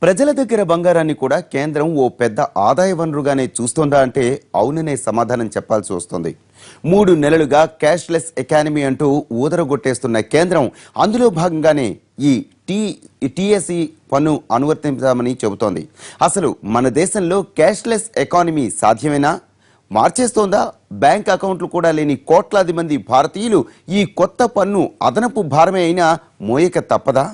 ప్రజల దగ్గర బంగారాన్ని కూడా కేంద్రం ఓ పెద్ద ఆదాయ వనరుగానే చూస్తోందా అంటే అవుననే సమాధానం చెప్పాల్సి వస్తుంది. 3 నెలలుగా క్యాష్లెస్ ఎకానమీ అంటూ ఊదరగొట్టేస్తున్న కేంద్రం అందులో భాగంగానే ఈ టీఎస్ఈ పన్ను అనువర్తించామని చెబుతోంది. అసలు మన దేశంలో క్యాష్లెస్ ఎకానమీ సాధ్యమేనా? మార్చేస్తోందా? బ్యాంక్ అకౌంట్లు కూడా లేని కోట్లాది మంది భారతీయులు ఈ కొత్త పన్ను అదనపు భారమే అయినా మోయక తప్పదా?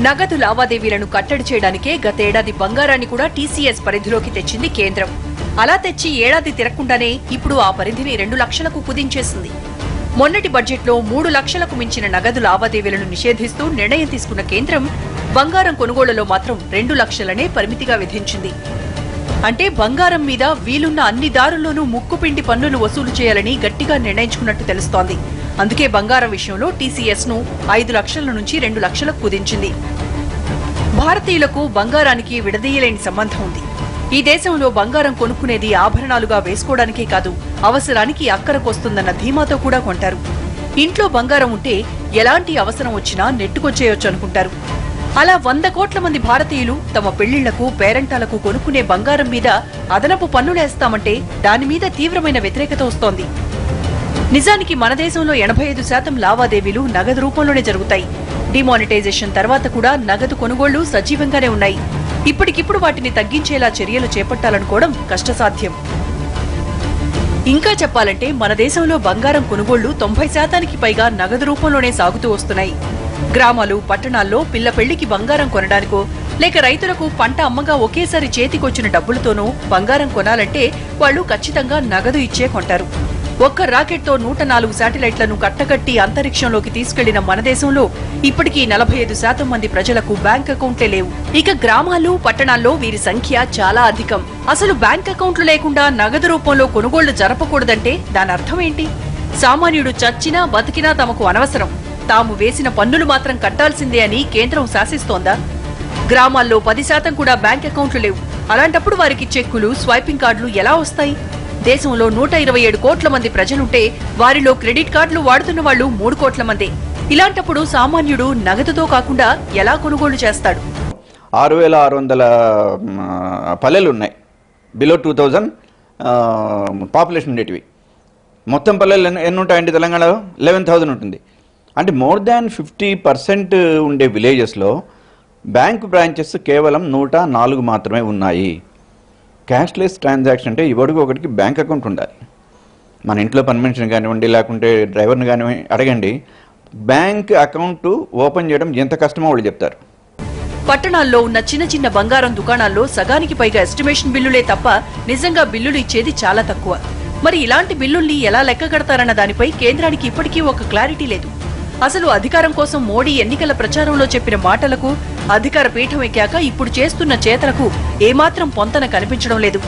నగదు లావాదేవీలను కట్టడి చేయడానికే గతేడాది బంగారాన్ని కూడా టీసీఎస్ పరిధిలోకి తెచ్చింది కేంద్రం. అలా తెచ్చి ఏడాది తిరగకుండానే ఇప్పుడు ఆ పరిధిని 2 లక్షలకు కుదించేసింది. మొన్నటి బడ్జెట్లో 3 లక్షలకు మించిన నగదు లావాదేవీలను నిషేధిస్తూ నిర్ణయం తీసుకున్న కేంద్రం బంగారం కొనుగోళ్లలో మాత్రం 2 లక్షలనే పరిమితిగా విధించింది. అంటే బంగారం మీద వీలున్న అన్ని దారుల్లోనూ ముక్కుపిండి పన్నులు వసూలు చేయాలని గట్టిగా నిర్ణయించుకున్నట్టు తెలుస్తోంది. అందుకే బంగారం విషయంలో టీసీఎస్ ను 5 లక్షల నుంచి 2 లక్షలకు కుదించింది. భారతీయులకు బంగారానికి విడదీయలేని సంబంధం ఉంది. ఈ దేశంలో బంగారం కొనుక్కునేది ఆభరణాలుగా వేసుకోవడానికే కాదు, అవసరానికి అక్కరకొస్తుందన్న ధీమాతో కూడా కొంటారు. ఇంట్లో బంగారం ఉంటే ఎలాంటి అవసరం వచ్చినా నెట్టుకొచ్చేయొచ్చు అనుకుంటారు. అలా 100 కోట్ల మంది భారతీయులు తమ పెళ్లిళ్లకు, పేరంటాలకు కొనుక్కునే బంగారం మీద అదనపు పన్నులేస్తామంటే దాని మీద తీవ్రమైన వ్యతిరేకత వస్తోంది. నిజానికి మన దేశంలో 85% లావాదేవీలు నగదు రూపంలోనే జరుగుతాయి. డిమానిటైజేషన్ తర్వాత కూడా నగదు కొనుగోళ్లు సజీవంగానే ఉన్నాయి. ఇప్పటికిప్పుడు వాటిని తగ్గించేలా చర్యలు చేపట్టాలనుకోవడం కష్టసాధ్యం. ఇంకా చెప్పాలంటే మన దేశంలో బంగారం కొనుగోళ్లు 90% పైగా నగదు రూపంలోనే సాగుతూ వస్తున్నాయి. గ్రామాలు, పట్టణాల్లో పిల్ల పెళ్లికి బంగారం కొనడానికో లేక రైతులకు పంట అమ్మగా ఒకేసారి చేతికొచ్చిన డబ్బులతోనూ బంగారం కొనాలంటే వాళ్లు ఖచ్చితంగా నగదు ఇచ్చే కొంటారు. ఒక్క రాకెట్తో 104 శాటిలైట్లను కట్టకట్టి అంతరిక్షంలోకి తీసుకెళ్లిన మన దేశంలో ఇప్పటికీ 45% మంది ప్రజలకు బ్యాంక్ అకౌంట్లే లేవు. ఇక గ్రామాలు, పట్టణాల్లో వీరి సంఖ్య చాలా అధికం. అసలు బ్యాంక్ అకౌంట్లు లేకుండా నగదు రూపంలో కొనుగోళ్లు జరపకూడదంటే దాని అర్థం ఏంటి? సామాన్యుడు చచ్చినా బతికినా తమకు అనవసరం, తాము వేసిన పన్నులు మాత్రం కట్టాల్సిందే అని కేంద్రం శాసిస్తోందా? గ్రామాల్లో 10% కూడా బ్యాంక్ అకౌంట్లు లేవు. అలాంటప్పుడు వారికి చెక్కులు, స్వైపింగ్ కార్డులు ఎలా వస్తాయి? దేశంలో 127 కోట్ల మంది ప్రజలుంటే వారిలో క్రెడిట్ కార్డులు వాడుతున్న వాళ్లు 3 కోట్ల మంది. ఇలాంటప్పుడు సామాన్యుడు నగదుతో కాకుండా ఎలా కొనుగోలు చేస్తాడు? 6600 పల్లెలు ఉన్నాయి బిలో 2000 పాపులేషన్ ఉండేటివి. మొత్తం పల్లెలు ఎన్ని ఉంటాయండి తెలంగాణలో? 11,000 ఉంటుంది. అంటే మోర్ దాన్ 50% ఉండే విలేజెస్లో బ్యాంకు బ్రాంచెస్ కేవలం 104 మాత్రమే ఉన్నాయి. క్యాష్లెస్ ట్రాన్సాక్షన్ అంటే ఇవడుగు ఒకటికి బ్యాంక్ అకౌంట్ ఉండాలి. మన ఇంట్లో పని మనిషిని కానివ్వండి, లేకుంటే డ్రైవర్ని కానివ్వండి అడగండి, బ్యాంక్ అకౌంట్ ఓపెన్ చేయడం ఎంత కష్టమో వాళ్ళు చెప్తారు. పట్టణాల్లో ఉన్న చిన్న చిన్న బంగారం దుకాణాల్లో సగానికి పైగా ఎస్టిమేషన్ బిల్లులే తప్ప నిజంగా బిల్లులు ఇచ్చేది చాలా తక్కువ. మరి ఇలాంటి బిల్లుల్ని ఎలా లెక్క కడతారన్న దానిపై కేంద్రానికి ఇప్పటికీ ఒక క్లారిటీ లేదు. అసలు అధికారం కోసం మోడీ ఎన్నికల ప్రచారంలో చెప్పిన మాటలకు, అధికార పీఠం ఎక్కాక ఇప్పుడు చేస్తున్న చేతలకు ఏమాత్రం పొంతన కనిపించడం లేదు.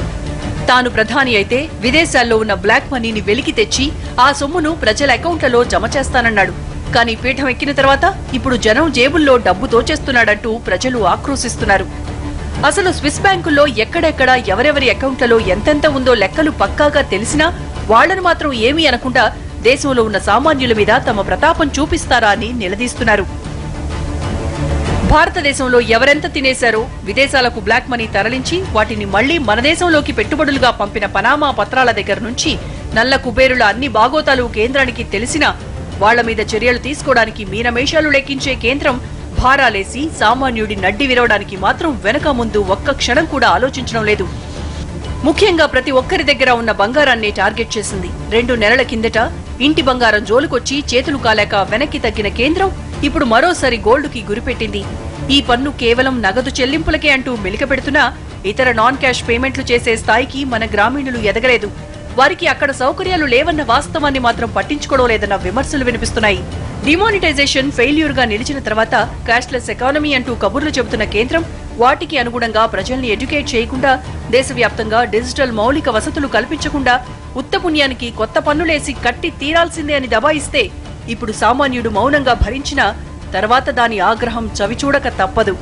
తాను ప్రధాని అయితే విదేశాల్లో ఉన్న బ్లాక్ మనీని వెలికి తెచ్చి ఆ సొమ్మును ప్రజల అకౌంట్లలో జమ చేస్తానన్నాడు. కానీ పీఠం ఎక్కిన తర్వాత ఇప్పుడు జనం జేబుల్లో డబ్బు దోచేస్తున్నాడంటూ ప్రజలు ఆక్రోశిస్తున్నారు. అసలు స్విస్ బ్యాంకుల్లో ఎక్కడెక్కడ ఎవరెవరి అకౌంట్లలో ఎంతెంత ఉందో లెక్కలు పక్కాగా తెలిసినా వాళ్లను మాత్రం ఏమీ అనకుండా దేశంలో ఉన్న సామాన్యుల మీద తమ ప్రతాపం చూపిస్తారా అని నిలదీస్తున్నారు. భారతదేశంలో ఎవరెంత తినేశారో విదేశాలకు బ్లాక్ మనీ తరలించి వాటిని మళ్లీ మన దేశంలోకి పెట్టుబడులుగా పంపిన పనామా పత్రాల దగ్గర నుంచి నల్ల కుబేరుల అన్ని బాగోతాలు కేంద్రానికి తెలిసినా వాళ్ల మీద చర్యలు తీసుకోవడానికి మీనమేషాలు లెక్కించే కేంద్రం భారాలేసి సామాన్యుడి నడ్డి విరవడానికి మాత్రం వెనక ముందు ఒక్క క్షణం కూడా ఆలోచించడం లేదు. ముఖ్యంగా ప్రతి ఒక్కరి దగ్గర ఉన్న బంగారాన్ని టార్గెట్ చేసింది. 2 నెలల కిందట ఇంటి బంగారం జోలుకొచ్చి చేతులు కాలేక వెనక్కి తగ్గిన కేంద్రం ఇప్పుడు మరోసారి గోల్డ్కి గురిపెట్టింది. ఈ పన్ను కేవలం నగదు చెల్లింపులకే అంటూ మెలికపెడుతున్నా ఇతర నాన్ క్యాష్ పేమెంట్లు చేసే స్థాయికి మన గ్రామీణులు ఎదగలేదు. వారికి అక్కడ సౌకర్యాలు లేవన్న వాస్తవాన్ని మాత్రం పట్టించుకోవడం లేదన్న విమర్శలు వినిపిస్తున్నాయి. డిమానిటైజేషన్ ఫెయిల్యూర్ గా నిలిచిన తర్వాత క్యాష్లెస్ ఎకానమీ అంటూ కబుర్లు చెబుతున్న కేంద్రం వాటికి అనుగుణంగా ప్రజల్ని ఎడ్యుకేట్ చేయకుండా, దేశవ్యాప్తంగా డిజిటల్ మౌలిక వసతులు కల్పించకుండా ఉత్తపుణ్యానికి కొత్త పన్నులేసి కట్టి తీరాల్సిందే అని దబాయిస్తే ఇప్పుడు సామాన్యుడు మౌనంగా భరించినా తర్వాత దాని ఆగ్రహం చవిచూడక తప్పదు.